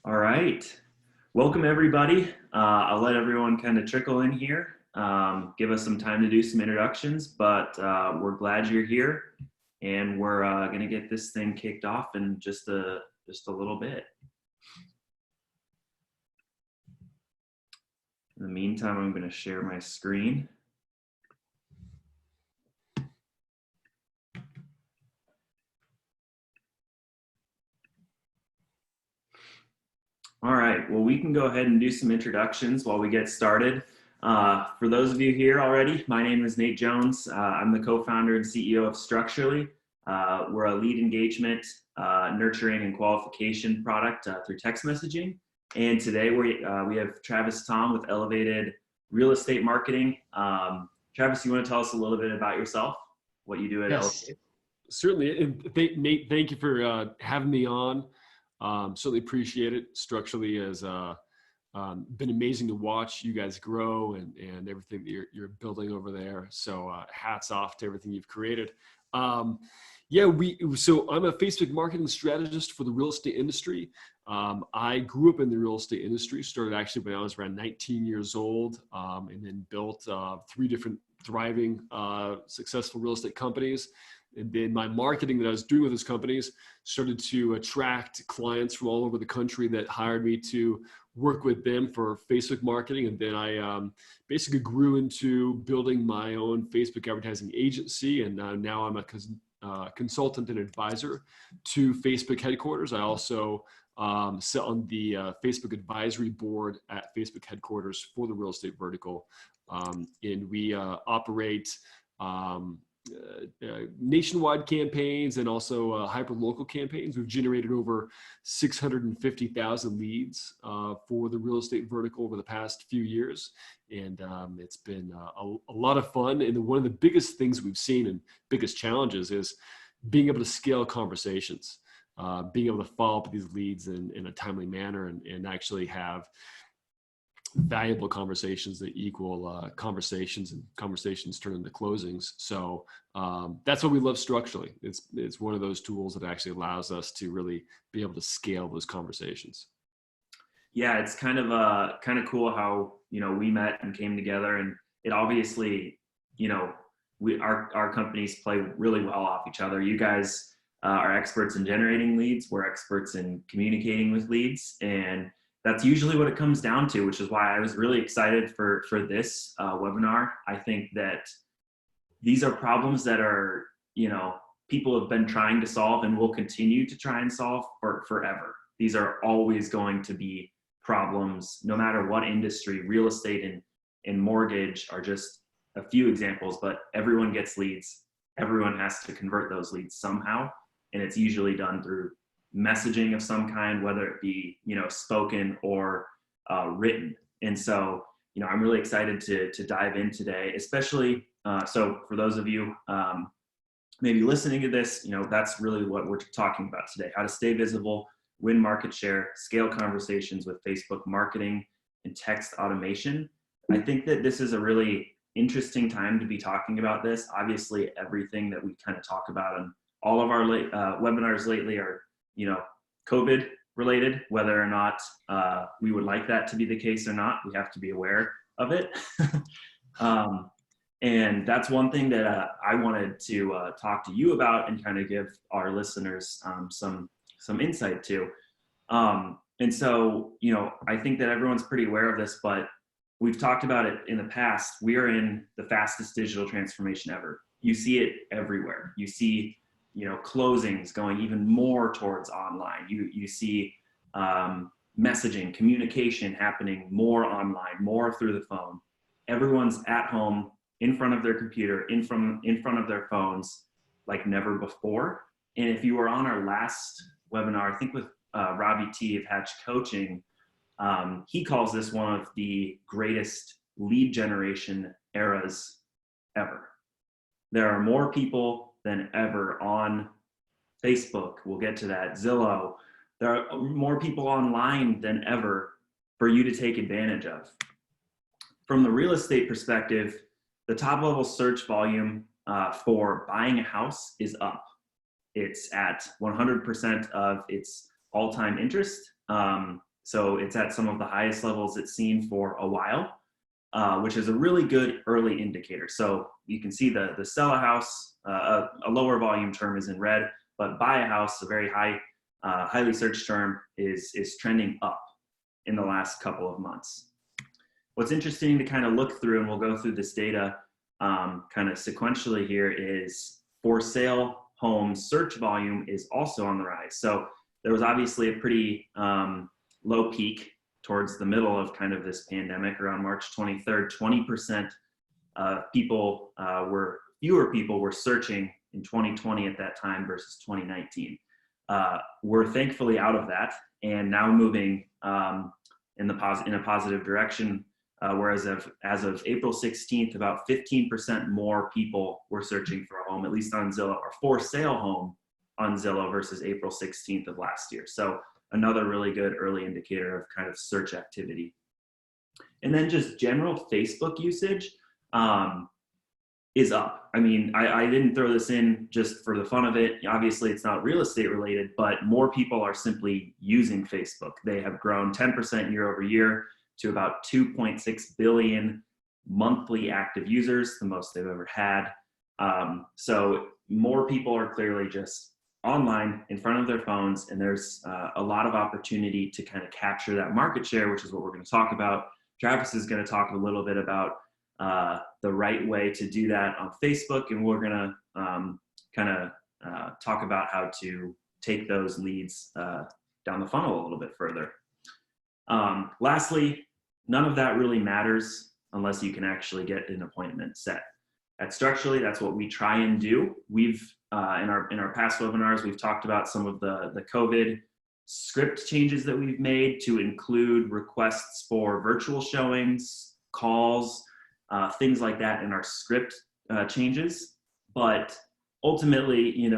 All right. Welcome, everybody. I'll let everyone kind of trickle in here, give us some time to do some introductions, but we're glad you're here, and we're going to get this thing kicked off in just a little bit. In the meantime, I'm going to share my screen. All right, well, we can go ahead and do some introductions while we get started. For those of you here already, my name is Nate Jones. I'm the co-founder and CEO of Structurally. We're a lead engagement, nurturing and qualification product through text messaging. And today we have Travis Thom with Elevated Real Estate Marketing. Travis, you want to tell us a little bit about yourself, what you do at Elevated? Certainly. And Nate, thank you for having me on. Certainly appreciate it. Structurally has been amazing to watch you guys grow and everything that you're building over there. So hats off to everything you've created. So I'm a Facebook marketing strategist for the real estate industry. I grew up in the real estate industry, started actually when I was around 19 years old, and then built 3 different thriving, successful real estate companies. And then my marketing that I was doing with those companies started to attract clients from all over the country that hired me to work with them for Facebook marketing. And then I basically grew into building my own Facebook advertising agency. And now I'm a consultant and advisor to Facebook headquarters. I also sit on the Facebook advisory board at Facebook headquarters for the real estate vertical. And we operate nationwide campaigns and also hyper-local campaigns. We've generated over 650,000 leads for the real estate vertical over the past few years. And it's been a lot of fun. And one of the biggest things we've seen and biggest challenges is being able to scale conversations, being able to follow up with these leads in a timely manner and actually have valuable conversations that equal conversations, and conversations turn into closings. So that's what we love Structurally. It's one of those tools that actually allows us to really be able to scale those conversations. Yeah, it's kind of cool how we met and came together, and it obviously our companies play really well off each other. You guys are experts in generating leads. We're experts in communicating with leads, and that's usually what it comes down to, which is why I was really excited for this webinar. I think that these are problems that are, people have been trying to solve and will continue to try and solve for forever. These are always going to be problems, no matter what industry. Real estate and mortgage are just a few examples, but everyone gets leads. Everyone has to convert those leads somehow, and it's usually done through messaging of some kind, whether it be spoken or written. And so I'm really excited to dive in today, especially so for those of you maybe listening to this, that's really what we're talking about today: how to stay visible, win market share, scale conversations with Facebook marketing and text automation. I think that this is a really interesting time to be talking about this. Obviously, everything that we kind of talk about on all of our webinars lately are COVID related. Whether or not we would like that to be the case or not, we have to be aware of it. And that's one thing that I wanted to talk to you about and kind of give our listeners some insight to. And so, I think that everyone's pretty aware of this, but we've talked about it in the past. We are in the fastest digital transformation ever. You see it everywhere. You see closings going even more towards online. You see messaging, communication happening more online, more through the phone. Everyone's at home, in front of their computer, in front of their phones, like never before. And if you were on our last webinar, I think with Robbie T of Hatch Coaching, he calls this one of the greatest lead generation eras ever. There are more people than ever on Facebook. We'll get to that. Zillow. There are more people online than ever for you to take advantage of. From the real estate perspective, the top level search volume for buying a house is up. It's at 100% of its all-time interest. So it's at some of the highest levels it's seen for a while, which is a really good early indicator. So you can see the sell a house, a lower volume term is in red, but buy a house, a very highly searched term, is trending up in the last couple of months. What's interesting to kind of look through, and we'll go through this data kind of sequentially here, is for sale home search volume is also on the rise. So there was obviously a pretty low peak towards the middle of kind of this pandemic around March 23rd. 20% fewer people were searching in 2020 at that time versus 2019. We're thankfully out of that and now moving in a positive direction. Whereas as of April 16th, about 15% more people were searching for a home, at least on Zillow, or for sale home on Zillow versus April 16th of last year. So another really good early indicator of kind of search activity. And then just general Facebook usage is up. I mean, I didn't throw this in just for the fun of it. Obviously, it's not real estate related, but more people are simply using Facebook. They have grown 10% year over year to about 2.6 billion monthly active users, the most they've ever had. So more people are clearly just online in front of their phones, and there's a lot of opportunity to kind of capture that market share, which is what we're going to talk about. Travis is going to talk a little bit about the right way to do that on Facebook, and we're going to talk about how to take those leads down the funnel a little bit further. Lastly, none of that really matters unless you can actually get an appointment set. Structurally, that's what we try and do. We've in our past webinars, we've talked about some of the COVID script changes that we've made to include requests for virtual showings, calls, things like that in our script changes. But ultimately,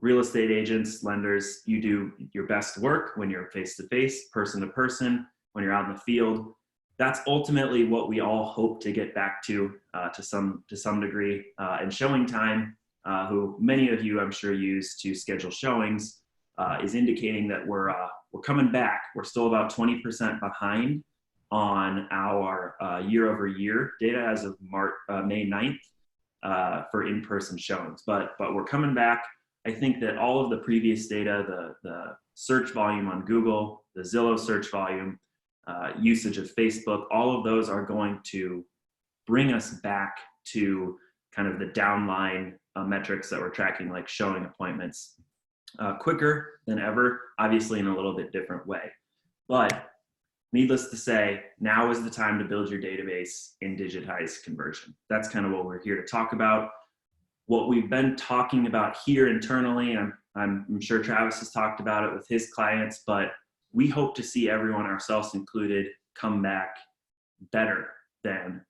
real estate agents, lenders, you do your best work when you're face-to-face, person-to-person, when you're out in the field. That's ultimately what we all hope to get back to some degree. And showing time, who many of you I'm sure use to schedule showings, is indicating that we're coming back. We're still about 20% behind on our year-over-year data as of May 9th for in-person showings, but we're coming back. I think that all of the previous data, the search volume on Google, the Zillow search volume, usage of Facebook, all of those are going to bring us back to kind of the downline metrics that we're tracking, like showing appointments, quicker than ever, obviously in a little bit different way. But needless to say, now is the time to build your database in Digitize Conversion. That's kind of what we're here to talk about. What we've been talking about here internally, I'm sure Travis has talked about it with his clients, but we hope to see everyone, ourselves included, come back better than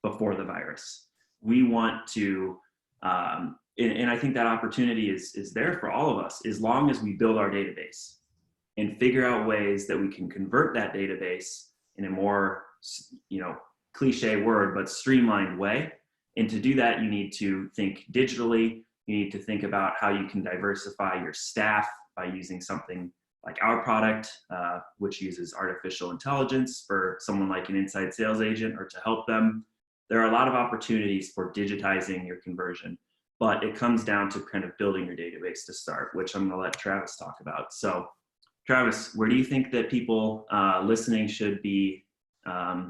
before the virus. We want to, and I think that opportunity is there for all of us, as long as we build our database and figure out ways that we can convert that database in a more, cliche word, but streamlined way. And to do that, you need to think digitally. You need to think about how you can diversify your staff by using something like our product, which uses artificial intelligence for someone like an inside sales agent or to help them. There are a lot of opportunities for digitizing your conversion, but it comes down to kind of building your database to start, which I'm going to let Travis talk about. So Travis, where do you think that people listening should be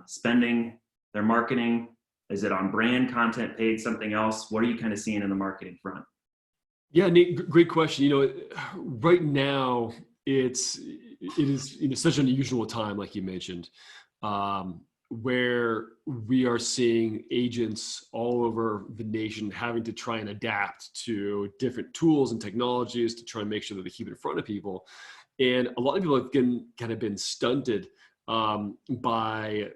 spending their marketing? Is it on brand, content, paid, something else? What are you kind of seeing in the marketing front? Yeah, Nate, great question. Right now it is such an unusual time, like you mentioned, where we are seeing agents all over the nation having to try and adapt to different tools and technologies to try and make sure that they keep it in front of people. And a lot of people have kind of been stunted by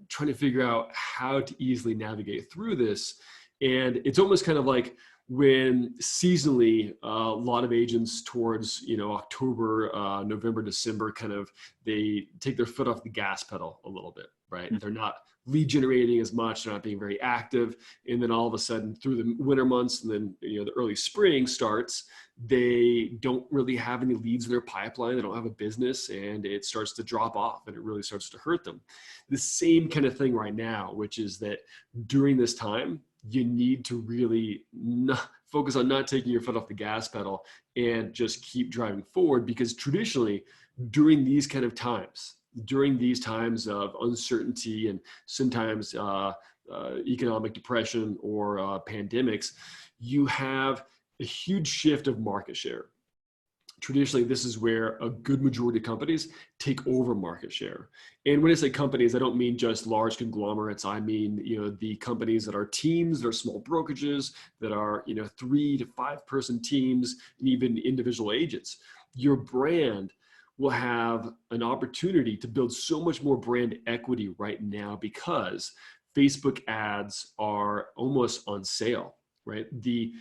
trying to figure out how to easily navigate through this. And it's almost kind of like when seasonally, a lot of agents towards, you know, October, November, December, kind of, they take their foot off the gas pedal a little bit, right? They're not lead generating as much, they're not being very active. And then all of a sudden through the winter months and then, you know, the early spring starts, they don't really have any leads in their pipeline. They don't have a business, and it starts to drop off, and it really starts to hurt them. The same kind of thing right now, which is that during this time, you need to really not focus on not taking your foot off the gas pedal and just keep driving forward, because traditionally during these kind of times, during these times of uncertainty and sometimes economic depression or pandemics, you have a huge shift of market share. Traditionally, this is where a good majority of companies take over market share. And when I say companies, I don't mean just large conglomerates. I mean, you know, the companies that are teams, that are small brokerages, that are, you know, 3 to 5 person teams, and even individual agents. Your brand will have an opportunity to build so much more brand equity right now, because Facebook ads are almost on sale, right? The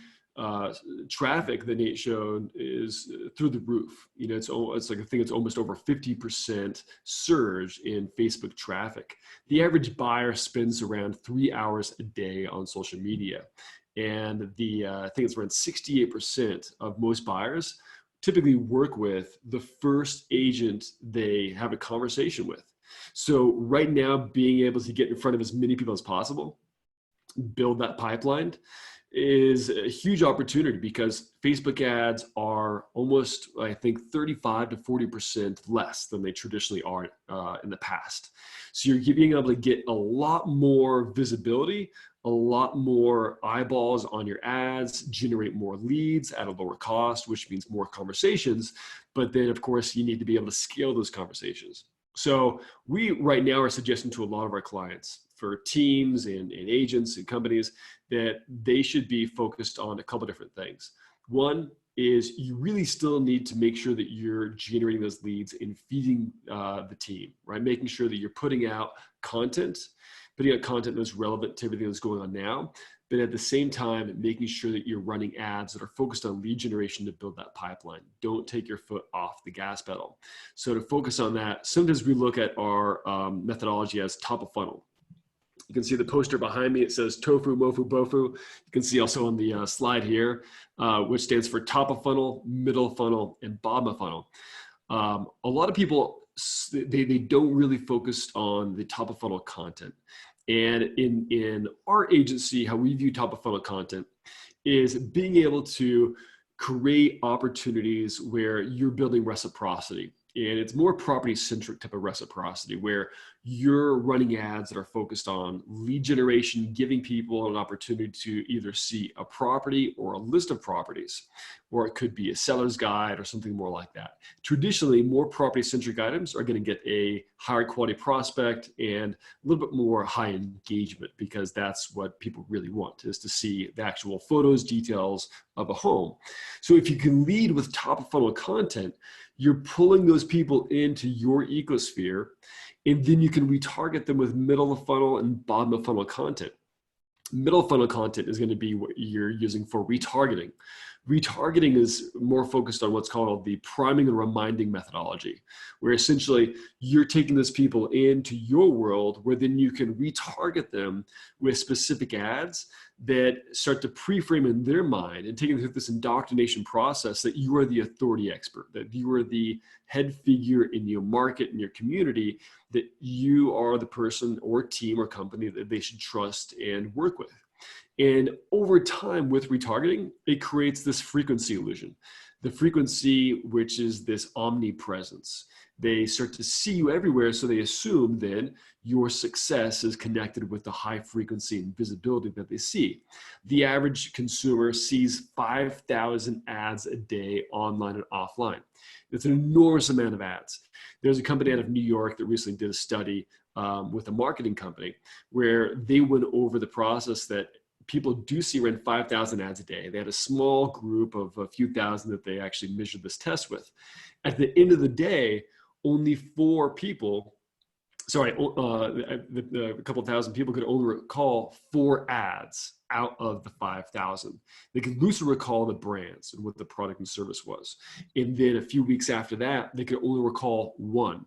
traffic that Nate showed is through the roof. You know, it's like, I think it's almost over 50% surge in Facebook traffic. The average buyer spends around 3 hours a day on social media. And I think it's around 68% of most buyers typically work with the first agent they have a conversation with. So right now, being able to get in front of as many people as possible, build that pipeline, is a huge opportunity, because Facebook ads are almost, I think, 35 to 40% less than they traditionally are in the past. So you're being able to get a lot more visibility, a lot more eyeballs on your ads, generate more leads at a lower cost, which means more conversations. But then, of course, you need to be able to scale those conversations. So we right now are suggesting to a lot of our clients, for teams and agents and companies, that they should be focused on a couple different things. One is, you really still need to make sure that you're generating those leads and feeding the team, right? Making sure that you're putting out content that's relevant to everything that's going on now, but at the same time, making sure that you're running ads that are focused on lead generation to build that pipeline. Don't take your foot off the gas pedal. So to focus on that, sometimes we look at our methodology as top of funnel. You can see the poster behind me. It says tofu, mofu, bofu. You can see also on the slide here, which stands for top of funnel, middle funnel, and bottom of funnel. A lot of people, they don't really focus on the top of funnel content. And in our agency, how we view top of funnel content is being able to create opportunities where you're building reciprocity. And it's more property-centric type of reciprocity, where you're running ads that are focused on lead generation, giving people an opportunity to either see a property or a list of properties, or it could be a seller's guide or something more like that. Traditionally, more property-centric items are going to get a higher quality prospect and a little bit more high engagement, because that's what people really want, is to see the actual photos, details of a home. So if you can lead with top of funnel content, you're pulling those people into your ecosphere, and then you can retarget them with middle of funnel and bottom of funnel content. Middle funnel content is going to be what you're using for retargeting. Retargeting is more focused on what's called the priming and reminding methodology, where essentially you're taking those people into your world, where then you can retarget them with specific ads that start to pre-frame in their mind and taking them through this indoctrination process that you are the authority expert, that you are the head figure in your market, in your community, that you are the person or team or company that they should trust and work with. And over time with retargeting, it creates this frequency illusion. The frequency, which is this omnipresence. They start to see you everywhere, so they assume then your success is connected with the high frequency and visibility that they see. The average consumer sees 5,000 ads a day online and offline. It's an enormous amount of ads. There's a company out of New York that recently did a study with a marketing company, where they went over the process that people do see around 5,000 ads a day. They had a small group of a few thousand that they actually measured this test with. At the end of the day, only 4 people sorry, a couple thousand people could only recall 4 ads out of the 5,000. They could loosely recall the brands and what the product and service was. And then a few weeks after that, they could only recall 1.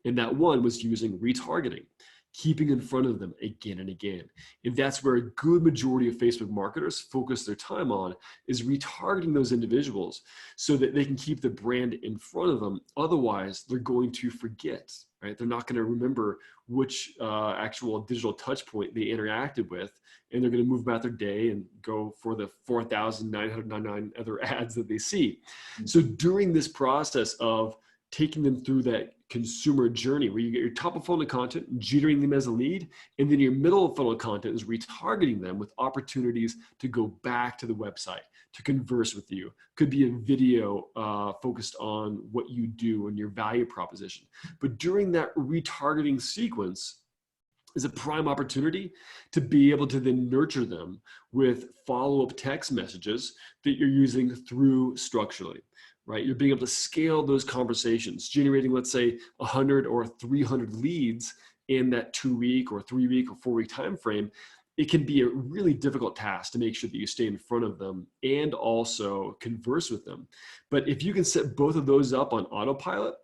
And that 1 was using retargeting, keeping in front of them again and again. And that's where a good majority of Facebook marketers focus their time on, is retargeting those individuals so that they can keep the brand in front of them. Otherwise, they're going to forget, right? They're not going to remember which actual digital touch point they interacted with, and they're going to move about their day and go for the 4,999 other ads that they see. So during this process of taking them through that consumer journey, where you get your top of funnel content, jittering them as a lead, and then your middle of funnel content is retargeting them with opportunities to go back to the website, to converse with you. Could be a video focused on what you do and your value proposition. But during that retargeting sequence is a prime opportunity to be able to then nurture them with follow-up text messages that you're using through structurally. Right? You're being able to scale those conversations, generating, let's say, 100 or 300 leads in that 2-week or 3-week or 4-week time frame. It can be a really difficult task to make sure that you stay in front of them and also converse with them. But if you can set both of those up on autopilot,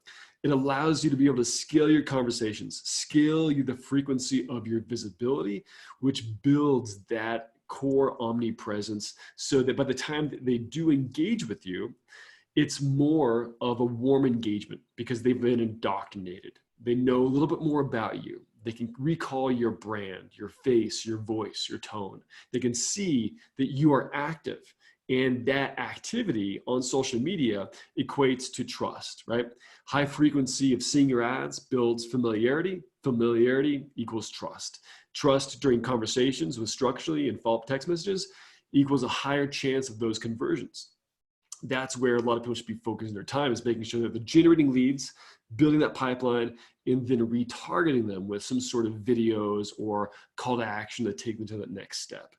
it allows you to be able to scale your conversations, scale the frequency of your visibility, which builds that core omnipresence so that by the time that they do engage with you, it's more of a warm engagement because they've been indoctrinated. They know a little bit more about you. They can recall your brand, your face, your voice, your tone. They can see that you are active. And that activity on social media equates to trust, right? High frequency of seeing your ads builds familiarity. Familiarity equals trust. Trust during conversations with structurally and follow-up text messages equals a higher chance of those conversions. That's where a lot of people should be focusing their time, is making sure that they're generating leads, building that pipeline, and then retargeting them with some sort of videos or call to action to take them to that next step.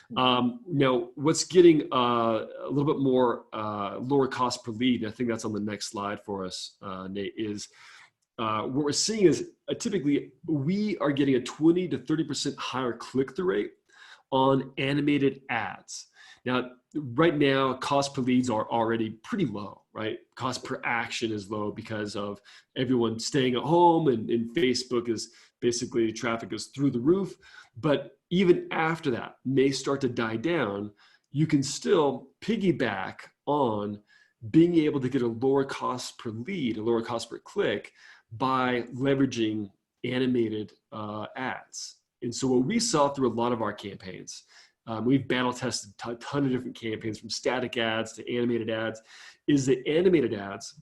Now, what's getting a little bit more lower cost per lead, and I think that's on the next slide for us, Nate, is what we're seeing is typically we are getting a 20 to 30% higher click-through rate on animated ads. Now, right now, cost per leads are already pretty low, right? Cost per action is low because of everyone staying at home, and Facebook is basically traffic is through the roof. But even after that may start to die down, you can still piggyback on being able to get a lower cost per lead, a lower cost per click by leveraging animated ads. And so what we saw through a lot of our campaigns, we've battle tested a ton of different campaigns, from static ads to animated ads, is that animated ads,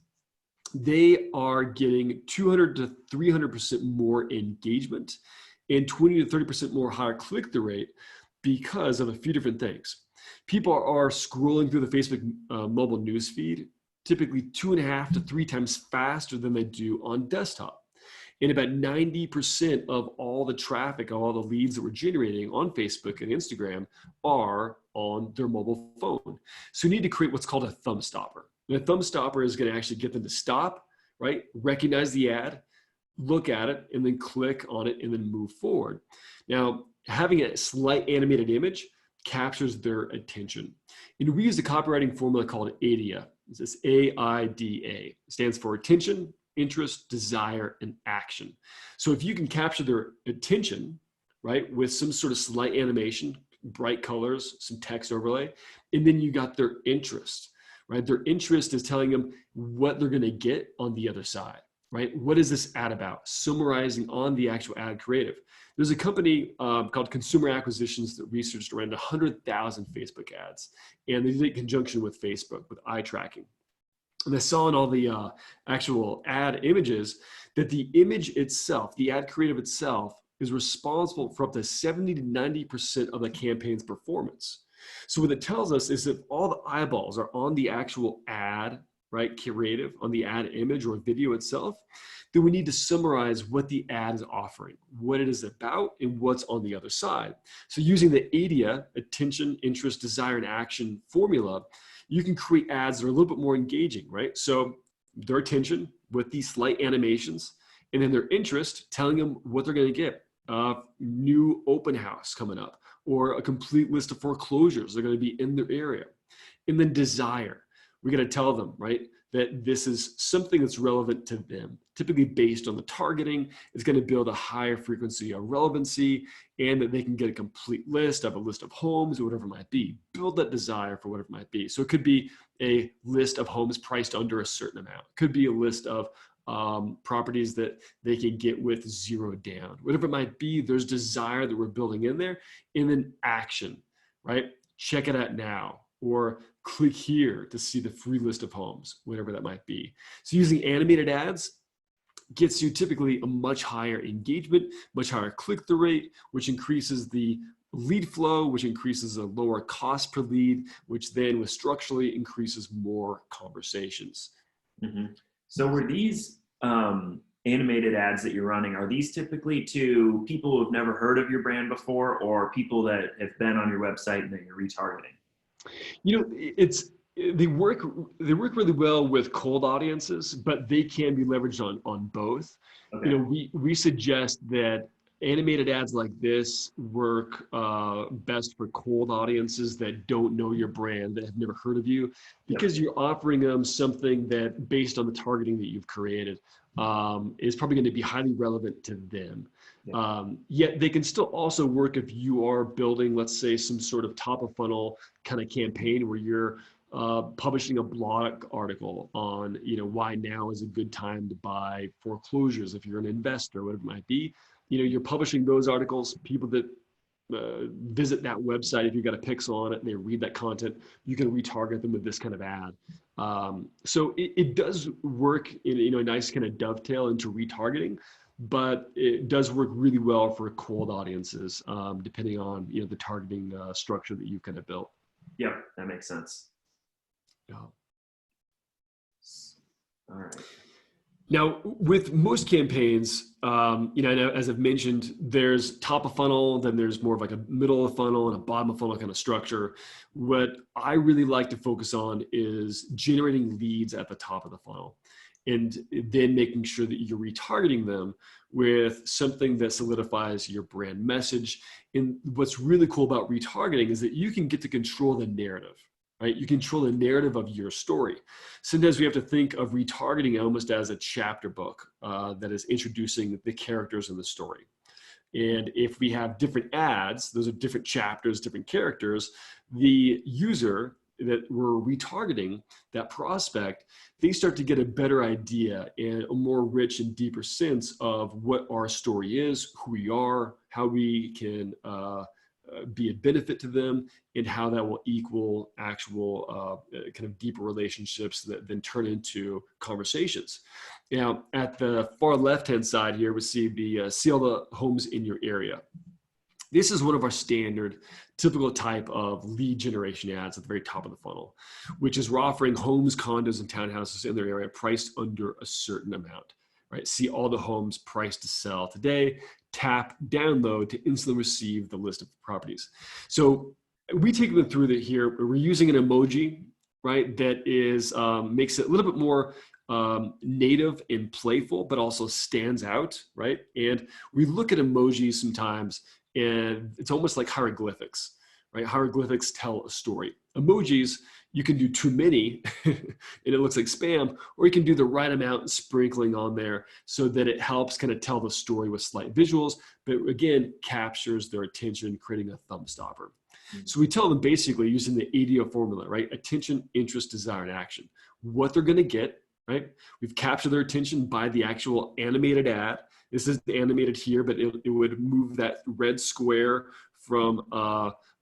they are getting 200 to 300% more engagement and 20 to 30% more higher click-through rate because of a few different things. People are scrolling through the Facebook mobile news feed typically 2.5 to 3 times faster than they do on desktop. And about 90% of all the traffic, all the leads that we're generating on Facebook and Instagram are on their mobile phone. So you need to create what's called a thumb stopper. And a thumb stopper is going to actually get them to stop, right? Recognize the ad, look at it, and then click on it and then move forward. Now, having a slight animated image captures their attention. And we use a copywriting formula called AIDA. It's AIDA. It stands for attention, interest, desire, and action. So if you can capture their attention, right, with some sort of slight animation, bright colors, some text overlay, and then you got their interest, right? Their interest is telling them what they're going to get on the other side, right? What is this ad about? Summarizing on the actual ad creative. There's a company called Consumer Acquisitions that researched around 100,000 Facebook ads, and they did it in conjunction with Facebook, with eye tracking. And I saw in all the actual ad images that the image itself, the ad creative itself, is responsible for up to 70 to 90% of the campaign's performance. So what it tells us is that all the eyeballs are on the actual ad, right, creative, on the ad image or video itself, then we need to summarize what the ad is offering, what it is about, and what's on the other side. So using the AIDA, attention, interest, desire, and action formula, you can create ads that are a little bit more engaging, right? So their attention with these slight animations And then their interest, telling them what they're going to get. New open house coming up, or a complete list of foreclosures they're going to be in their area. And then desire. We're going to tell them, right, that this is something that's relevant to them, typically based on the targeting. It's going to build a higher frequency of relevancy, and that they can get a complete list of homes or whatever it might be. Build that desire for whatever it might be. So it could be a list of homes priced under a certain amount. It could be a list of properties that they can get with 0 down. Whatever it might be, there's desire that we're building in there. And then action, right? Check it out now, or click here to see the free list of homes, whatever that might be. So using animated ads gets you typically a much higher engagement, much higher click-through rate, which increases the lead flow, which increases a lower cost per lead, which then with structurally increases more conversations. Mm-hmm. So were these animated ads that you're running, are these typically to people who have never heard of your brand before, or people that have been on your website and that you're retargeting? You know, they work really well with cold audiences, but they can be leveraged on both. Okay. You know, we suggest that animated ads like this work best for cold audiences that don't know your brand, that have never heard of you, because you're offering them something that, based on the targeting that you've created, is probably going to be highly relevant to them. Yet they can still also work if you are building, let's say, some sort of top of funnel kind of campaign where you're publishing a blog article on, you know, why now is a good time to buy foreclosures if you're an investor, whatever it might be. You know, you're publishing those articles. People that visit that website, if you've got a pixel on it and they read that content, you can retarget them with this kind of ad. So it does work in, you know, a nice kind of dovetail into retargeting, but it does work really well for cold audiences, depending on, you know, the targeting structure that you've kind of built. Yep, that makes sense. Yeah. All right. Now, with most campaigns, you know, as I've mentioned, there's top of funnel, then there's more of like a middle of funnel and a bottom of funnel kind of structure. What I really like to focus on is generating leads at the top of the funnel, and then making sure that you're retargeting them with something that solidifies your brand message. And what's really cool about retargeting is that you can get to control the narrative. Right? You control the narrative of your story. Sometimes we have to think of retargeting almost as a chapter book that is introducing the characters in the story. And if we have different ads, those are different chapters, different characters, the user that we're retargeting, that prospect, they start to get a better idea and a more rich and deeper sense of what our story is, who we are, how we can be a benefit to them, and how that will equal actual kind of deeper relationships that then turn into conversations. Now, at the far left-hand side here, we see see all the homes in your area. This is one of our standard, typical type of lead generation ads at the very top of the funnel, which is we're offering homes, condos, and townhouses in their area priced under a certain amount. Right? See all the homes priced to sell today. Tap download to instantly receive the list of properties. So we take them through that here. We're using an emoji, right? That is makes it a little bit more native and playful, but also stands out, right? And we look at emojis sometimes, and it's almost like hieroglyphics, right? Hieroglyphics tell a story. Emojis, you can do too many and it looks like spam, or you can do the right amount and sprinkling on there so that it helps kind of tell the story with slight visuals, but again, captures their attention, creating a thumb stopper. So we tell them basically using the ADO formula, right? Attention, interest, desire, and action. What they're going to get, right? We've captured their attention by the actual animated ad. This is animated here, but it would move that red square from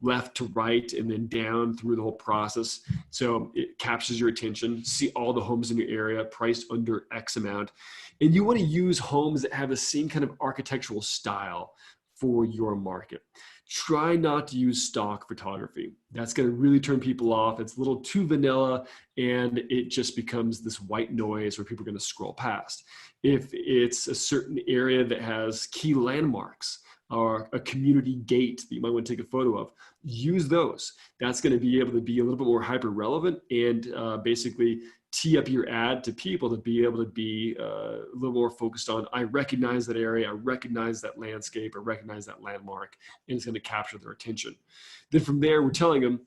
left to right and then down through the whole process. So it captures your attention, see all the homes in your area priced under X amount. And you want to use homes that have the same kind of architectural style for your market. Try not to use stock photography. That's going to really turn people off. It's a little too vanilla, and it just becomes this white noise where people are going to scroll past. If it's a certain area that has key landmarks or a community gate that you might want to take a photo of, use those. That's going to be able to be a little bit more hyper relevant and basically tee up your ad to people to be able to be a little more focused on, I recognize that area, I recognize that landscape, I recognize that landmark, and it's going to capture their attention. Then from there, we're telling them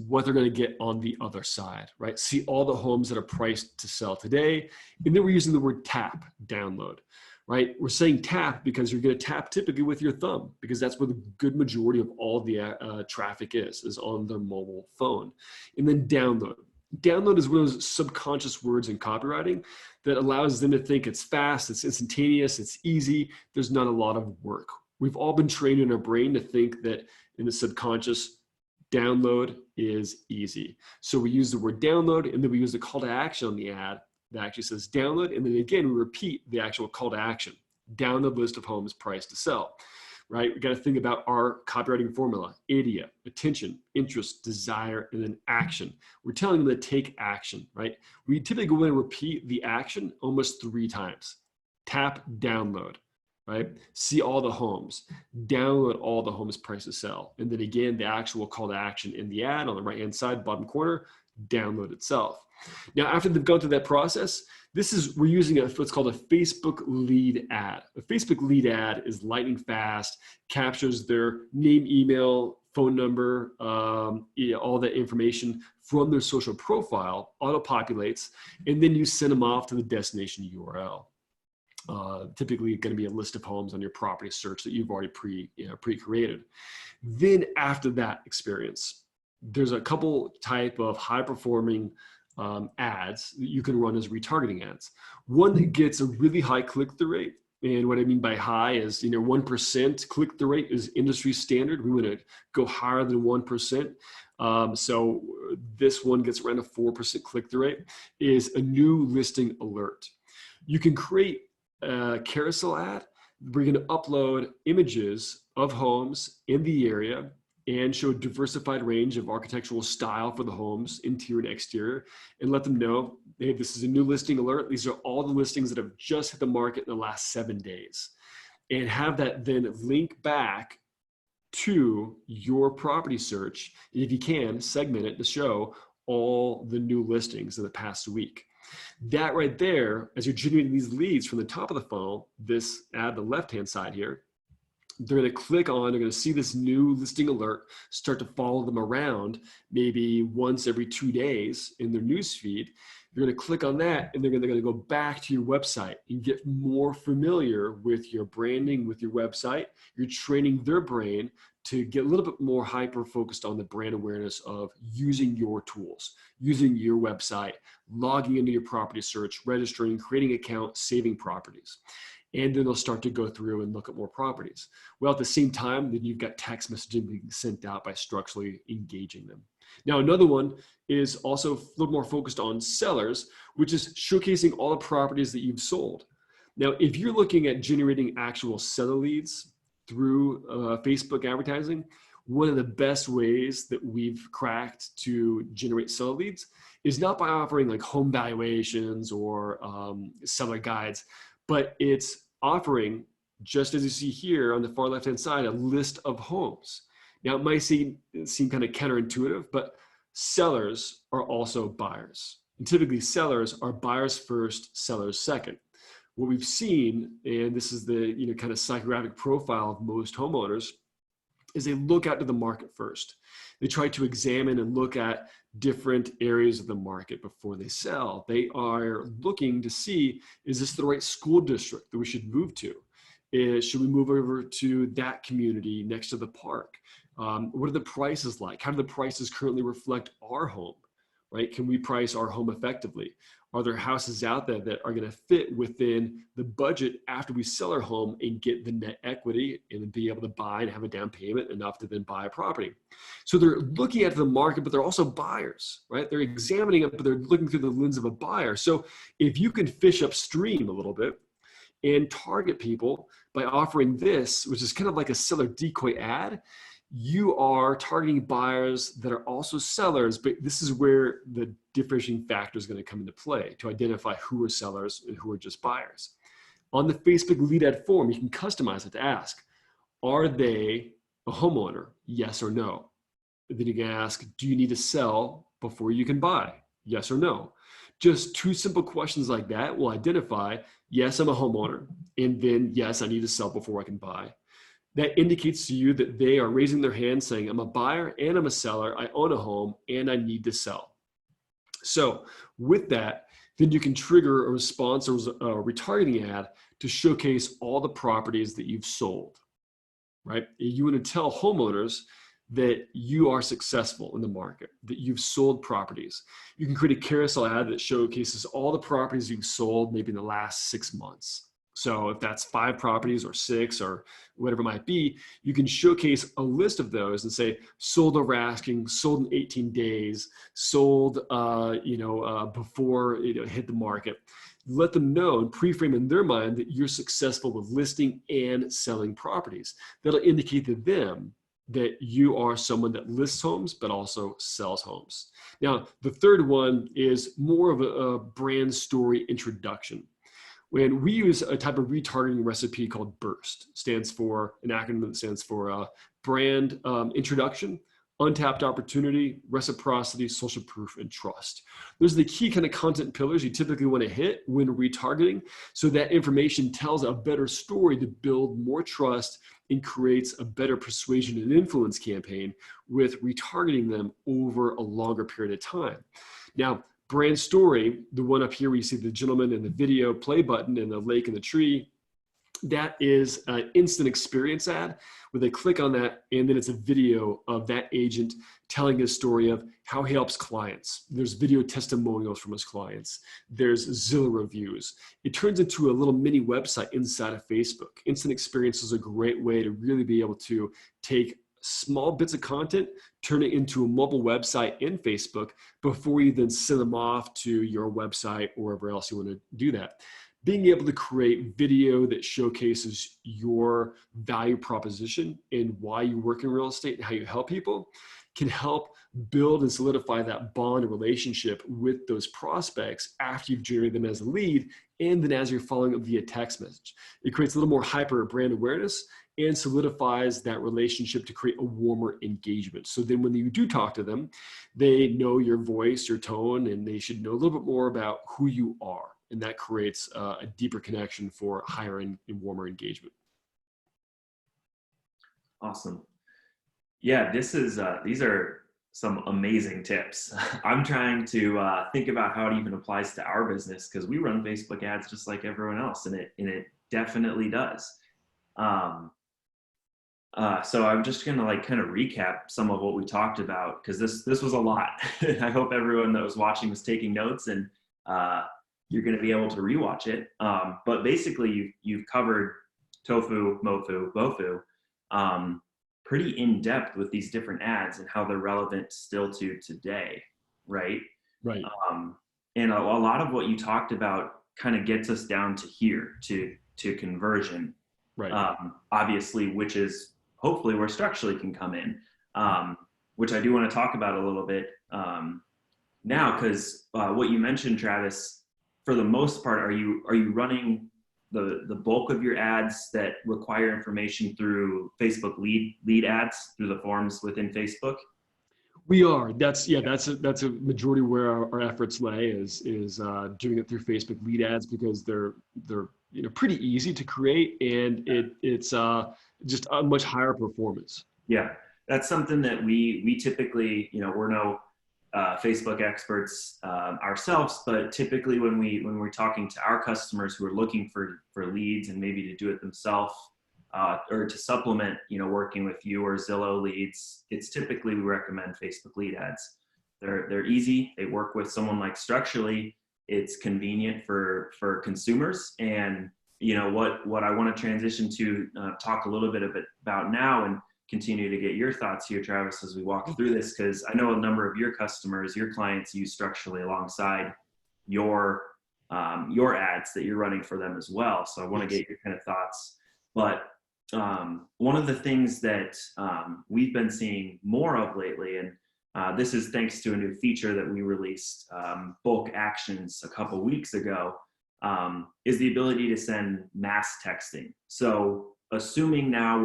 what they're going to get on the other side, right? See all the homes that are priced to sell today. And then we're using the word tap, download, right? We're saying tap because you're going to tap typically with your thumb, because that's where the good majority of all the traffic is on their mobile phone. And then download. Download is one of those subconscious words in copywriting that allows them to think it's fast, it's instantaneous, it's easy, there's not a lot of work. We've all been trained in our brain to think that in the subconscious, download is easy. So we use the word download, and then we use the call to action on the ad that actually says download. And then again, we repeat the actual call to action. Download list of homes priced to sell, right? We got to think about our copywriting formula: idea, attention, interest, desire, and then action. We're telling them to take action, right? We typically go in and repeat the action almost 3 times. Tap, download. Right? See all the homes, download all the homes priced to sell. And then again, the actual call to action in the ad on the right-hand side, bottom corner, download itself. Now, after they've gone through that process, we're using what's called a Facebook lead ad. A Facebook lead ad is lightning fast, captures their name, email, phone number, all that information from their social profile, auto-populates, and then you send them off to the destination URL. Typically going to be a list of homes on your property search that you've already pre-created. Then after that experience, there's a couple type of high-performing ads that you can run as retargeting ads. One that gets a really high click-through rate. And what I mean by high is, 1% click-through rate is industry standard. We want to go higher than 1%. So this one gets around a 4% click-through rate, is a new listing alert. You can create a carousel ad. We're going to upload images of homes in the area and show a diversified range of architectural style for the homes, interior and exterior, and let them know, hey, this is a new listing alert. These are all the listings that have just hit the market in the last 7 days. And have that then link back to your property search. If you can, segment it to show all the new listings in the past week. That right there, as you're generating these leads from the top of the funnel, this ad, the left-hand side here, they're going to click on, they're going to see this new listing alert, start to follow them around maybe once every 2 days in their news feed. You're going to click on that, and they're going to go back to your website and get more familiar with your branding, with your website. You're training their brain to get a little bit more hyper-focused on the brand awareness of using your tools, using your website, logging into your property search, registering, creating an account, saving properties. And then they'll start to go through and look at more properties. Well, at the same time, then you've got text messaging being sent out by structurally engaging them. Now, another one is also a little more focused on sellers, which is showcasing all the properties that you've sold. Now, if you're looking at generating actual seller leads through Facebook advertising, one of the best ways that we've cracked to generate seller leads is not by offering like home valuations or seller guides, but it's offering, just as you see here on the far left-hand side, a list of homes. Now, it might seem kind of counterintuitive, but sellers are also buyers. And typically sellers are buyers first, sellers second. What we've seen, and this is the kind of psychographic profile of most homeowners, is they look out to the market first. They try to examine and look at different areas of the market before they sell. They are looking to see, is this the right school district that we should move to? Should we move over to that community next to the park? What are the prices like? How do the prices currently reflect our home, right? Can we price our home effectively? Are there houses out there that are going to fit within the budget after we sell our home and get the net equity and be able to buy and have a down payment enough to then buy a property? So they're looking at the market, but they're also buyers, right? They're examining it, but they're looking through the lens of a buyer. So if you can fish upstream a little bit and target people by offering this, which is kind of like a seller decoy ad, you are targeting buyers that are also sellers, but this is where the differentiating factor is going to come into play to identify who are sellers and who are just buyers. On the Facebook lead ad form, you can customize it to ask, are they a homeowner? Yes or no. And then you can ask, do you need to sell before you can buy? Yes or no. Just two simple questions like that will identify, yes, I'm a homeowner, and then yes, I need to sell before I can buy. That indicates to you that they are raising their hand saying, I'm a buyer and I'm a seller, I own a home and I need to sell. So with that, then you can trigger a response or a retargeting ad to showcase all the properties that you've sold, right? You want to tell homeowners that you are successful in the market, that you've sold properties. You can create a carousel ad that showcases all the properties you've sold maybe in the last 6 months. So if that's 5 properties or 6 or whatever it might be, you can showcase a list of those and say, sold over asking, sold in 18 days, sold before it hit the market. Let them know and pre-frame in their mind that you're successful with listing and selling properties. That'll indicate to them that you are someone that lists homes, but also sells homes. Now, the third one is more of a brand story introduction. When we use a type of retargeting recipe called BURST, stands for an acronym that stands for brand introduction, untapped opportunity, reciprocity, social proof, and trust. Those are the key kind of content pillars you typically want to hit when retargeting, so that information tells a better story to build more trust and creates a better persuasion and influence campaign with retargeting them over a longer period of time. Now, brand story, the one up here where you see the gentleman in the video play button and the lake and the tree, that is an instant experience ad where they click on that and then it's a video of that agent telling his story of how he helps clients. There's video testimonials from his clients. There's Zillow reviews. It turns into a little mini website inside of Facebook. Instant experience is a great way to really be able to take small bits of content, turn it into a mobile website in Facebook before you then send them off to your website or wherever else you want to do that. Being able to create video that showcases your value proposition and why you work in real estate and how you help people can help build and solidify that bond and relationship with those prospects after you've generated them as a lead and then as you're following up via text message. It creates a little more hyper brand awareness and solidifies that relationship to create a warmer engagement. So then when you do talk to them, they know your voice, your tone, and they should know a little bit more about who you are. And that creates a deeper connection for higher and warmer engagement. Awesome. Yeah, these are some amazing tips. I'm trying to think about how it even applies to our business because we run Facebook ads just like everyone else, and it definitely does. So I'm just gonna kind of recap some of what we talked about because this was a lot. I hope everyone that was watching was taking notes, and you're going to be able to rewatch it. But basically, you've covered tofu, mofu, bofu pretty in depth with these different ads and how they're relevant still to today, right? Right. And a lot of what you talked about kind of gets us down to here to conversion, right? Obviously, which is hopefully where structurally can come in, which I do want to talk about a little bit now, because what you mentioned, Travis. For the most part, are you running the bulk of your ads that require information through Facebook lead ads through the forms within Facebook? We are. That's a majority where our efforts lay is doing it through Facebook lead ads because they're pretty easy to create and it's just a much higher performance. Yeah, that's something that we typically, we're no Facebook experts ourselves, but typically when we're talking to our customers who are looking for leads and maybe to do it themselves or to supplement, working with you or Zillow leads, it's typically we recommend Facebook lead ads. They're easy. They work with someone like Structurally. It's convenient for consumers. And what I want to transition to talk a little bit about now and continue to get your thoughts here, Travis, as we walk through this, because I know a number of your customers, your clients use Structurally alongside your ads that you're running for them as well. So I want to get your kind of thoughts. But one of the things that we've been seeing more of lately, and this is thanks to a new feature that we released, bulk actions, a couple weeks ago, is the ability to send mass texting. So assuming now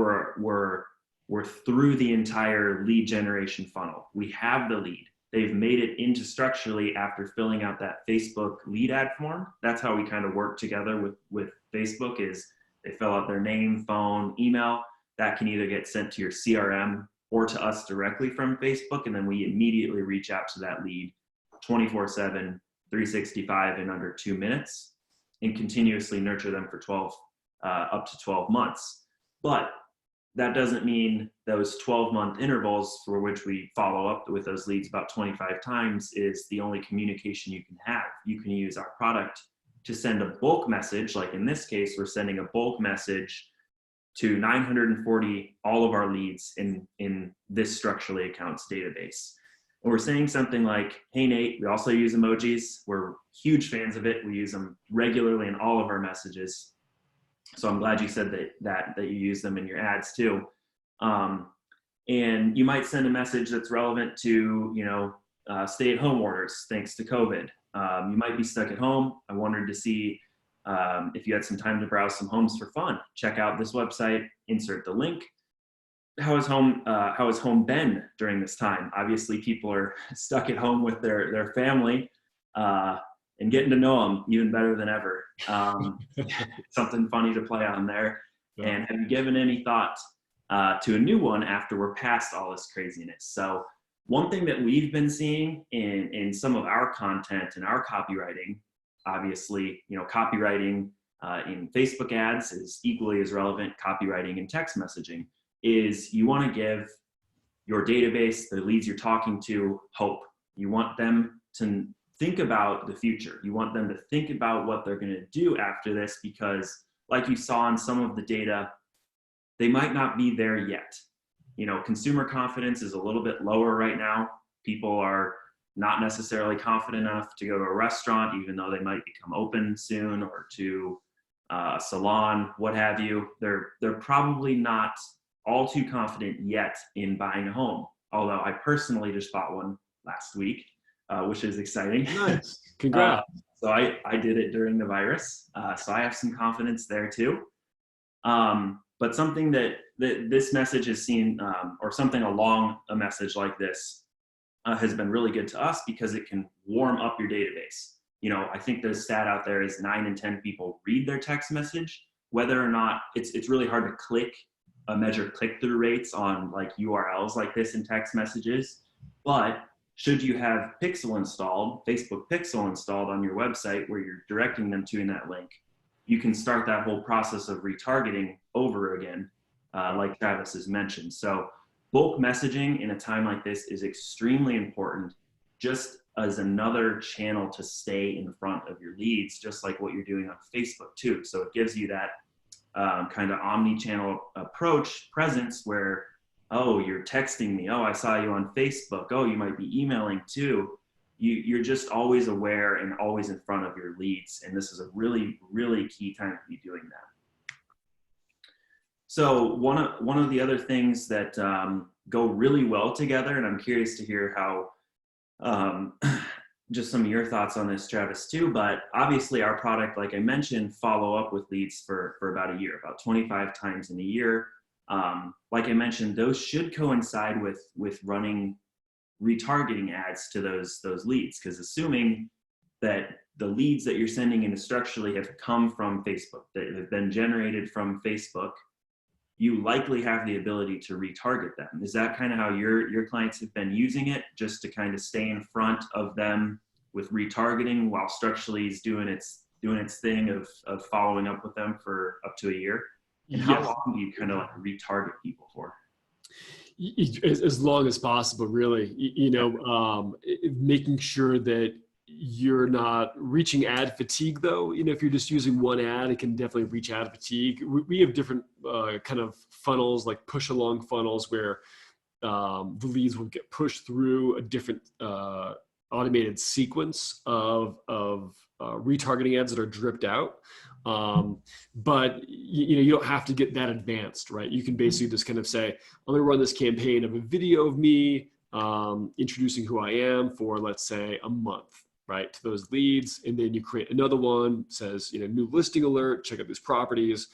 we're through the entire lead generation funnel. We have the lead. they've made it into Structurally after filling out that Facebook lead ad form. That's how we kind of work together with Facebook, is they fill out their name, phone, email. That can either get sent to your CRM or to us directly from Facebook, and then we immediately reach out to that lead 24/7, 365 in under 2 minutes, and continuously nurture them for up to 12 months. But that doesn't mean those 12-month intervals for which we follow up with those leads about 25 times is the only communication you can have. You can use our product to send a bulk message. Like in this case, we're sending a bulk message to 940 all of our leads in this Structurally accounts database. And we're saying something like, hey, Nate, we also use emojis. We're huge fans of it. We use them regularly in all of our messages. So I'm glad you said that you use them in your ads too. And you might send a message that's relevant to, stay-at-home orders thanks to COVID. You might be stuck at home. I wanted to see if you had some time to browse some homes for fun. Check out this website, insert the link. How has home been during this time? Obviously, people are stuck at home with their family and getting to know them even better than ever. Something funny to play on there. Yeah. And have you given any thought to a new one after we're past all this craziness? So one thing that we've been seeing in some of our content and our copywriting, obviously, copywriting in Facebook ads is equally as relevant. Copywriting in text messaging is you want to give your database, the leads you're talking to, hope. You want them to think about the future. You want them to think about what they're going to do after this, because like you saw in some of the data, they might not be there yet. Consumer confidence is a little bit lower right now. People are not necessarily confident enough to go to a restaurant, even though they might become open soon, or to a salon, what have you. They're probably not all too confident yet in buying a home. Although I personally just bought one last week, which is exciting. Nice. Congrats. So I did it during the virus. So I have some confidence there too. But something that this message has seen, or something along a message like this, has been really good to us because it can warm up your database. I think the stat out there is 9 in 10 people read their text message. Whether or not it's really hard to measure click-through rates on like URLs like this in text messages. But should you have Pixel installed, Facebook Pixel installed on your website where you're directing them to in that link, you can start that whole process of retargeting over again, like Travis has mentioned. So bulk messaging in a time like this is extremely important, just as another channel to stay in front of your leads, just like what you're doing on Facebook too. So it gives you that kind of omni-channel approach, presence, where, oh, you're texting me, oh, I saw you on Facebook, oh, you might be emailing too. You're just always aware and always in front of your leads. And this is a really, really key time to be doing that. So one of the other things that go really well together, and I'm curious to hear how, just some of your thoughts on this, Travis, too, but obviously our product, like I mentioned, follow up with leads for about a year, about 25 times in a year. Like I mentioned, those should coincide with running retargeting ads to those leads, because assuming that the leads that you're sending into Structurally have come from Facebook, that have been generated from Facebook, you likely have the ability to retarget them. Is that kind of how your clients have been using it, just to kind of stay in front of them with retargeting while Structurally is doing its thing of following up with them for up to a year? And how long do you kind of like retarget people for? As long as possible, really. Making sure that you're not reaching ad fatigue, though. If you're just using one ad, it can definitely reach ad fatigue. We have different kind of funnels, like push along funnels, where the leads will get pushed through a different automated sequence of retargeting ads that are dripped out. But you don't have to get that advanced, right? You can basically just kind of say, I'm going to run this campaign of a video of me introducing who I am for, let's say, a month, right, to those leads. And then you create another one, says, new listing alert, check out these properties.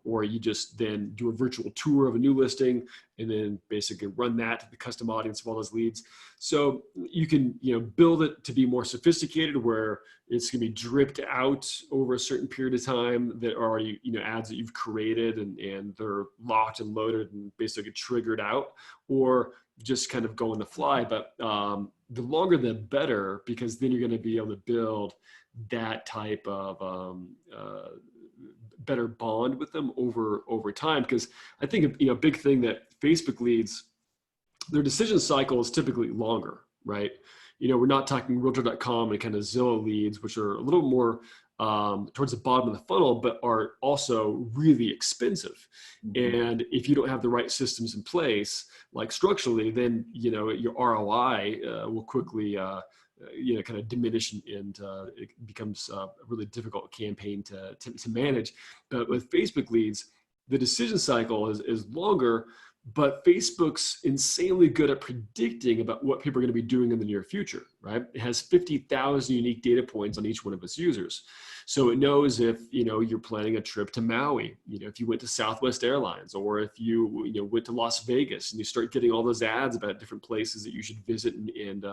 or you just then do a virtual tour of a new listing and then basically run that to the custom audience of all those leads. So you can, build it to be more sophisticated where it's going to be dripped out over a certain period of time that are already, ads that you've created and they're locked and loaded and basically triggered out, or just kind of go on the fly. But the longer the better, because then you're going to be able to build that type of better bond with them over time. Because I think a big thing that Facebook leads, their decision cycle is typically longer, right? We're not talking realtor.com and kind of Zillow leads, which are a little more towards the bottom of the funnel, but are also really expensive. Mm-hmm. And if you don't have the right systems in place, like structurally, then your ROI will quickly kind of diminish, and it becomes a really difficult campaign to manage. But with Facebook leads, the decision cycle is longer, but Facebook's insanely good at predicting about what people are going to be doing in the near future, right? It has 50,000 unique data points on each one of its users. So it knows if, you're planning a trip to Maui, if you went to Southwest Airlines, or if you, went to Las Vegas, and you start getting all those ads about different places that you should visit and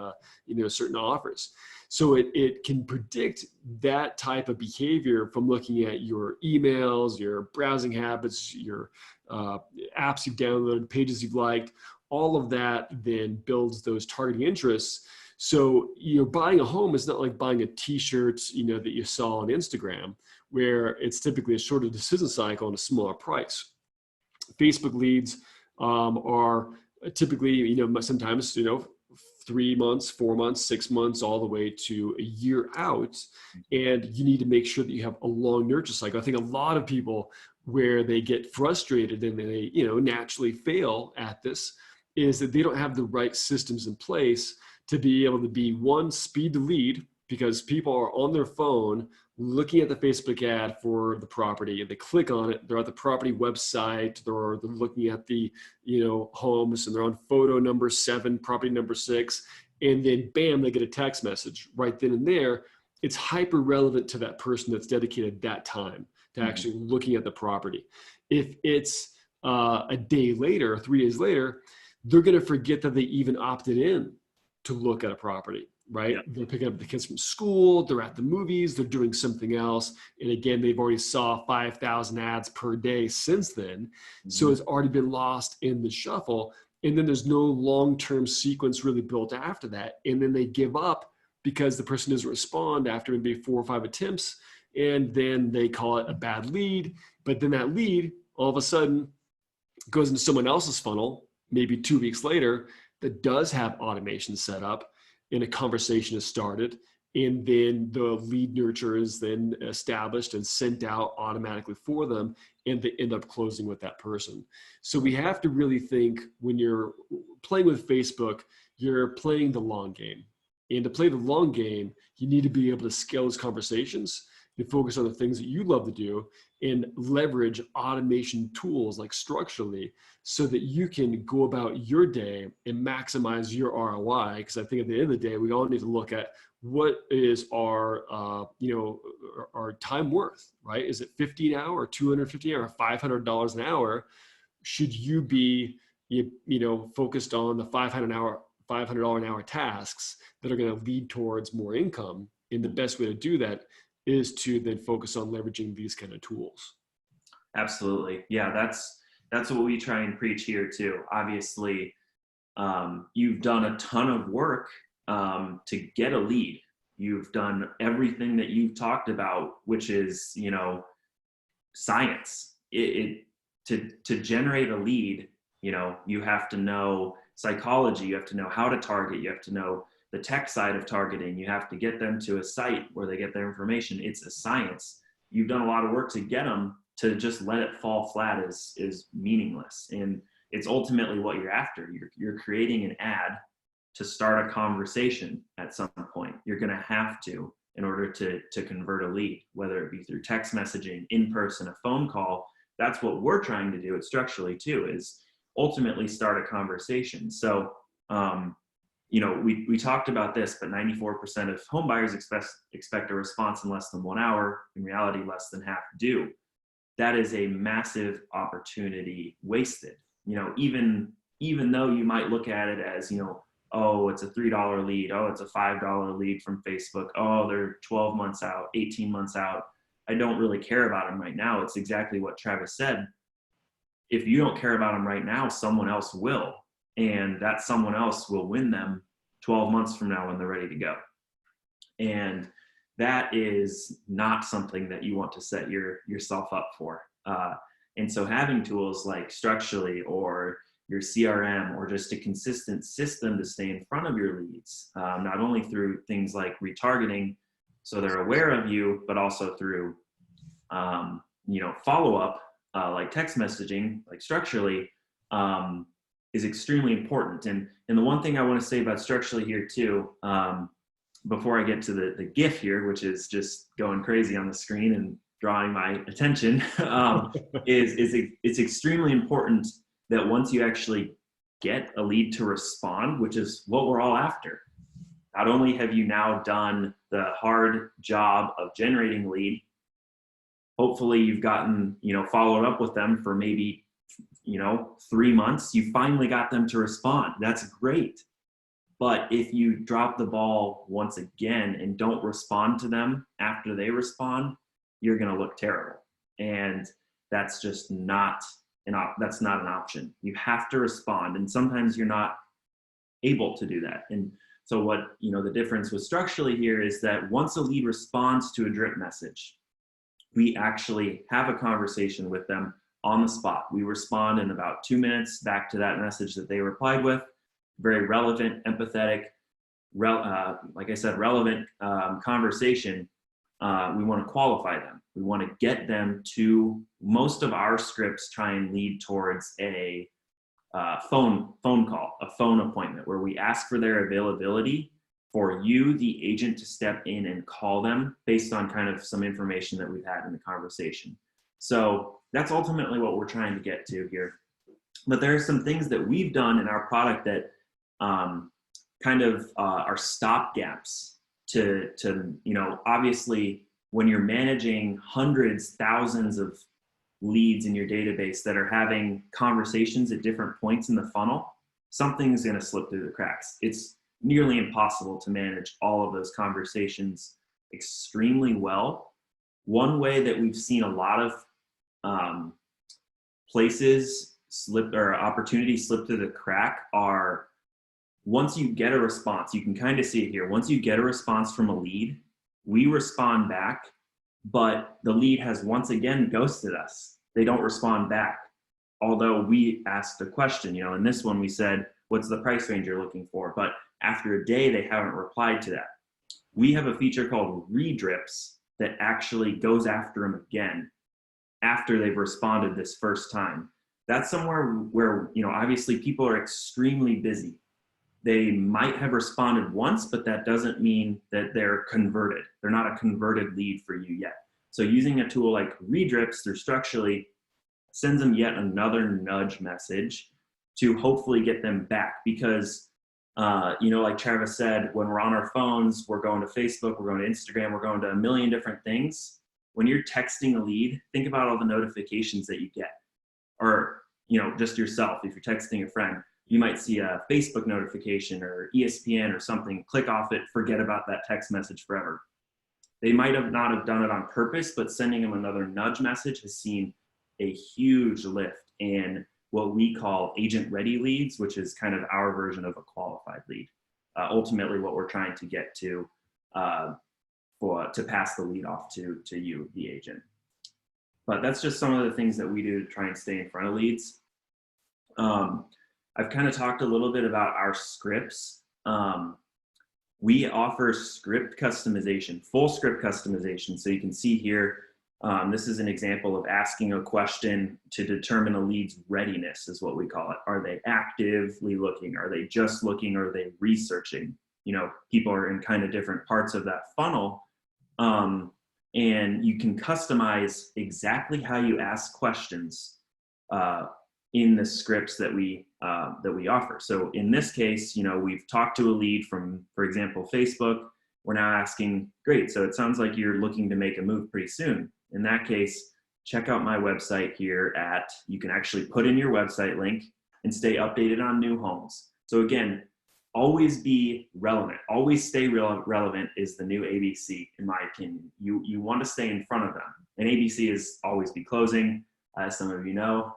certain offers. So it can predict that type of behavior from looking at your emails, your browsing habits, your apps you've downloaded, pages you've liked. All of that then builds those targeting interests. So buying a home is not like buying a t-shirt, that you saw on Instagram, where it's typically a shorter decision cycle and a smaller price. Facebook leads are typically, sometimes, 3 months, 4 months, 6 months, all the way to a year out. And you need to make sure that you have a long nurture cycle. I think a lot of people, where they get frustrated and they, naturally fail at this, is that they don't have the right systems in place to be able to be, one, speed the lead, because people are on their phone looking at the Facebook ad for the property, and they click on it. They're at the property website, they're looking at the, homes, and they're on photo number 7, property number 6, and then bam, they get a text message right then and there. It's hyper relevant to that person that's dedicated that time to actually looking at the property. If it's a day later, 3 days later, they're going to forget that they even opted in to look at a property, right? Yeah. They're picking up the kids from school, they're at the movies, they're doing something else. And again, they've already saw 5,000 ads per day since then. Mm-hmm. So it's already been lost in the shuffle. And then there's no long-term sequence really built after that. And then they give up because the person doesn't respond after maybe 4 or 5 attempts. And then they call it a bad lead. But then that lead all of a sudden goes into someone else's funnel, maybe 2 weeks later, that does have automation set up, and a conversation is started, and then the lead nurture is then established and sent out automatically for them, and they end up closing with that person. So we have to really think, when you're playing with Facebook, you're playing the long game. And to play the long game, you need to be able to scale those conversations and focus on the things that you love to do, and leverage automation tools like structurally, so that you can go about your day and maximize your ROI. Because I think at the end of the day, we all need to look at what is our time worth, right? Is it 50 an hour, or 250 an hour, or $500 an hour? Should you be, focused on the $500 an hour tasks that are going to lead towards more income? And the best way to do that is to then focus on leveraging these kind of tools. Absolutely. Yeah, that's what we try and preach here too. Obviously, you've done a ton of work to get a lead. You've done everything that you've talked about, which is, science. To generate a lead, you have to know psychology, you have to know how to target, you have to know the tech side of targeting, you have to get them to a site where they get their information. It's a science. You've done a lot of work to get them. To just let it fall flat is meaningless. And it's ultimately what you're after. You're creating an ad to start a conversation at some point. You're going to have to, in order to convert a lead, whether it be through text messaging, in person, a phone call. That's what we're trying to do at Structurally too, is ultimately start a conversation. So, we talked about this, but 94% of home buyers expect a response in less than 1 hour. In reality, less than half do. that is a massive opportunity wasted. You know, even though you might look at it as, you know, oh, it's a $3 lead. Oh, it's a $5 lead from Facebook. Oh, they're 12 months out, 18 months out. I don't really care about them right now. It's exactly what Travis said. If you don't care about them right now, someone else will. And that someone else will win them 12 months from now when they're ready to go. And that is not something that you want to set yourself up for. And so having tools like Structurally or your CRM or just a consistent system to stay in front of your leads, not only through things like retargeting, so they're aware of you, but also through, you know, follow-up, like text messaging, like Structurally, is extremely important. And the one thing I want to say about Structurally here too, before I get to the GIF here, which is just going crazy on the screen and drawing my attention, is it's extremely important that once you actually get a lead to respond, which is what we're all after, not only have you now done the hard job of generating a lead, hopefully you've gotten, you know, followed up with them for maybe, you know, 3 months, you finally got them to respond. That's great. But if you drop the ball once again and don't respond to them after they respond, you're going to look terrible. And that's just not that's not an option. You have to respond. And sometimes you're not able to do that. And so what, you know, the difference with Structurally here is that once a lead responds to a drip message, we actually have a conversation with them on the spot. We respond in about 2 minutes back to that message that they replied with. Very relevant, empathetic, like I said, relevant conversation. We want to qualify them. We want to get them to, most of our scripts try and lead towards a phone call, a phone appointment, where we ask for their availability for you, the agent, to step in and call them based on kind of some information that we've had in the conversation. So that's ultimately what we're trying to get to here. But there are some things that we've done in our product that kind of are stopgaps to, you know, obviously when you're managing hundreds, thousands of leads in your database that are having conversations at different points in the funnel, something's going to slip through the cracks. It's nearly impossible to manage all of those conversations extremely well. One way that we've seen a lot of places slip, or opportunities slip through the crack, are once you get a response, you can kind of see it here. Once you get a response from a lead, we respond back, but the lead has once again ghosted us. They don't respond back. Although we asked a question, you know, in this one we said, what's the price range you're looking for? But after a day, they haven't replied to that. We have a feature called redrips that actually goes after them again after they've responded this first time. That's somewhere where, you know, obviously people are extremely busy. They might have responded once, but that doesn't mean that they're converted. They're not a converted lead for you yet. So using a tool like redrips through Structurally sends them yet another nudge message to hopefully get them back. Because, you know, like Travis said, when we're on our phones, we're going to Facebook, we're going to Instagram, we're going to a million different things. When you're texting a lead, think about all the notifications that you get. Or, you know, just yourself, if you're texting a friend, you might see a Facebook notification or ESPN or something, click off it, forget about that text message forever. They might have not have done it on purpose, but sending them another nudge message has seen a huge lift in what we call agent ready leads, which is kind of our version of a qualified lead. Ultimately, what we're trying to get to pass the lead off to you, the agent. But that's just some of the things that we do to try and stay in front of leads. I've kind of talked a little bit about our scripts. We offer script customization, full script customization. So you can see here, this is an example of asking a question to determine a lead's readiness, is what we call it. Are they actively looking? Are they just looking? Are they researching? You know, people are in kind of different parts of that funnel. And you can customize exactly how you ask questions in the scripts that we offer. So in this case, you know, we've talked to a lead from, for example, Facebook. We're now asking, great, so it sounds like you're looking to make a move pretty soon. In that case, check out my website here you can actually put in your website link and stay updated on new homes. So again, always be relevant. Always stay relevant is the new ABC, in my opinion. You want to stay in front of them. And ABC is always be closing, as some of you know.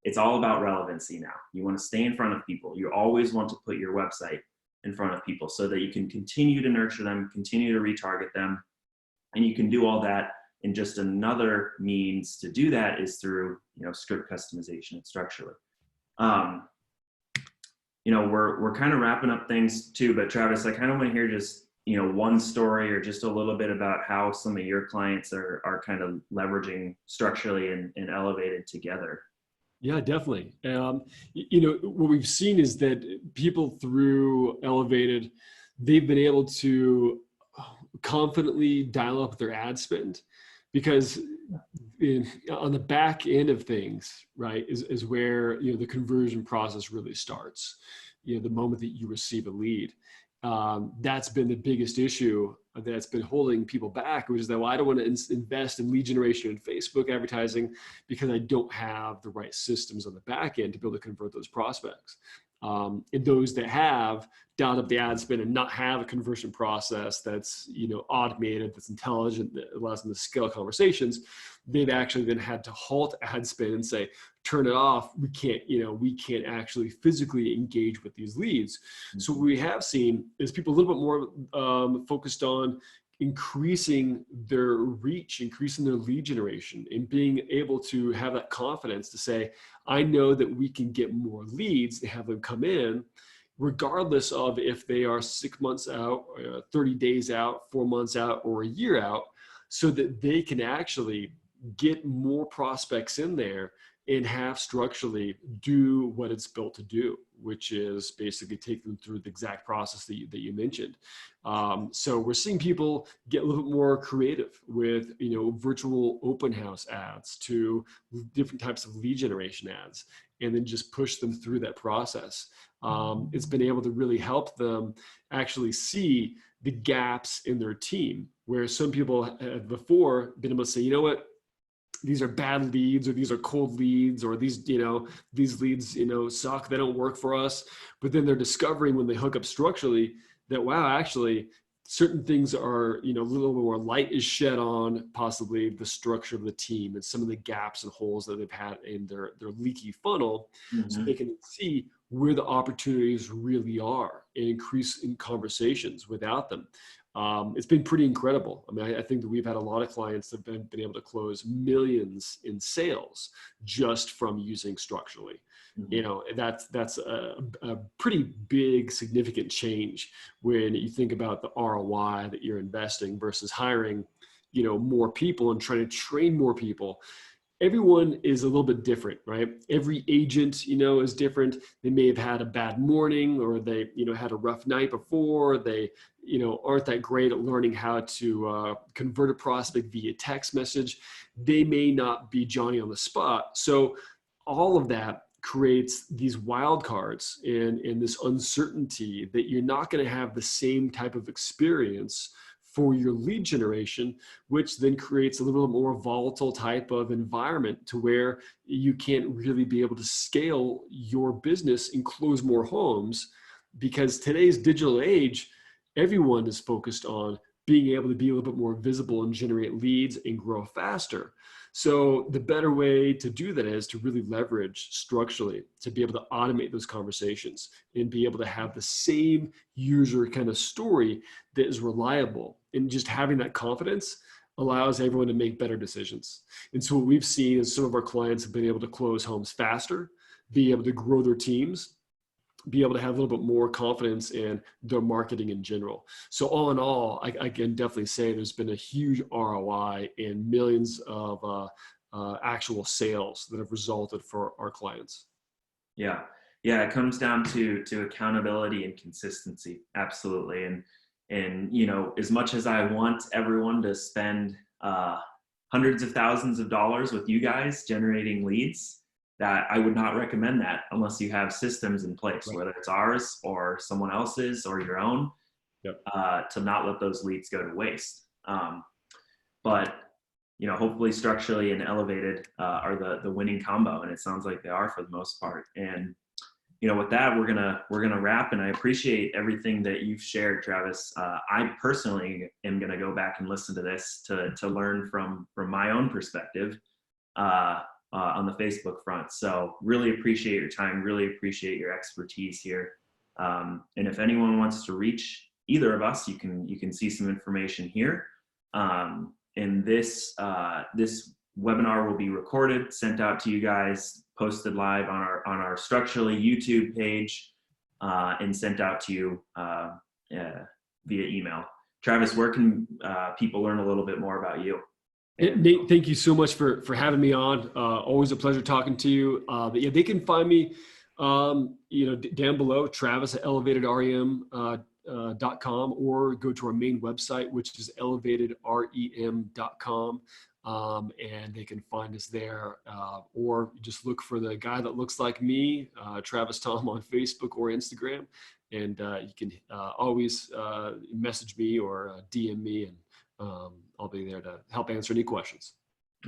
It's all about relevancy now. You want to stay in front of people. You always want to put your website in front of people so that you can continue to nurture them, continue to retarget them. And you can do all that. And just another means to do that is through, script customization and structurally. We're kind of wrapping up things too, but Travis, I kind of want to hear just, one story or just a little bit about how some of your clients are kind of leveraging structurally and elevated together. Yeah, definitely. What we've seen is that people through Elevated, they've been able to confidently dial up their ad spend, because on the back end of things, right, is where the conversion process really starts. The moment that you receive a lead, that's been the biggest issue that's been holding people back, which is that, well, I don't want to invest in lead generation and Facebook advertising because I don't have the right systems on the back end to be able to convert those prospects. And those that have dialed up the ad spend and not have a conversion process that's automated, that's intelligent, that allows them to scale conversations, they've actually then had to halt ad spend and say, turn it off. We can't actually physically engage with these leads. Mm-hmm. So what we have seen is people a little bit more focused on increasing their reach, increasing their lead generation, and being able to have that confidence to say, I know that we can get more leads and have them come in, regardless of if they are 6 months out, 30 days out, 4 months out, or a year out, so that they can actually get more prospects in there and have structurally do what it's built to do, which is basically take them through the exact process that you mentioned. So we're seeing people get a little bit more creative with, virtual open house ads to different types of lead generation ads, and then just push them through that process. It's been able to really help them actually see the gaps in their team, where some people have before been able to say, you know what, these are bad leads, or these are cold leads, or these leads, suck, they don't work for us. But then they're discovering when they hook up structurally that, wow, actually certain things are, a little more light is shed on possibly the structure of the team and some of the gaps and holes that they've had in their leaky funnel. Mm-hmm. So they can see where the opportunities really are and increase in conversations without them. It's been pretty incredible. I mean, I think that we've had a lot of clients that have been able to close millions in sales just from using structurally. Mm-hmm. That's a pretty big, significant change when you think about the ROI that you're investing versus hiring, more people and trying to train more people. Everyone is a little bit different, right? Every agent, is different. They may have had a bad morning, or they, had a rough night before. They, aren't that great at learning how to convert a prospect via text message. They may not be Johnny on the spot. So all of that creates these wild cards and this uncertainty that you're not going to have the same type of experience for your lead generation, which then creates a little bit more volatile type of environment to where you can't really be able to scale your business and close more homes, because today's digital age, everyone is focused on being able to be a little bit more visible and generate leads and grow faster. So the better way to do that is to really leverage structurally to be able to automate those conversations and be able to have the same user kind of story that is reliable. And just having that confidence allows everyone to make better decisions. And so what we've seen is some of our clients have been able to close homes faster, be able to grow their teams, be able to have a little bit more confidence in their marketing in general. So all in all, I can definitely say there's been a huge ROI in millions of actual sales that have resulted for our clients. Yeah. It comes down to accountability and consistency. Absolutely. And as much as I want everyone to spend hundreds of thousands of dollars with you guys generating leads, that I would not recommend that unless you have systems in place, right, whether it's ours or someone else's or your own, yep, to not let those leads go to waste. But hopefully structurally and elevated are the winning combo, and it sounds like they are for the most part. And with that, we're gonna wrap. And I appreciate everything that you've shared, Travis. I personally am gonna go back and listen to this to learn from my own perspective on the Facebook front. So really appreciate your time. Really appreciate your expertise here. And if anyone wants to reach either of us, you can see some information here. And this webinar will be recorded, sent out to you guys, posted live on our Structurally YouTube page, and sent out to you via email. Travis, where can people learn a little bit more about you? Nate, thank you so much for having me on. Always a pleasure talking to you. But yeah, they can find me, down below, Travis at elevatedrem.com, or go to our main website, which is elevatedrem.com. And they can find us there, or just look for the guy that looks like me, Travis Thom, on Facebook or Instagram. And you can always message me or DM me, and I'll be there to help answer any questions.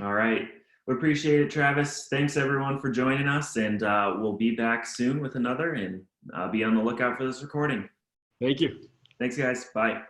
All right. We appreciate it, Travis. Thanks everyone for joining us, and we'll be back soon with another, and be on the lookout for this recording. Thank you. Thanks guys. Bye.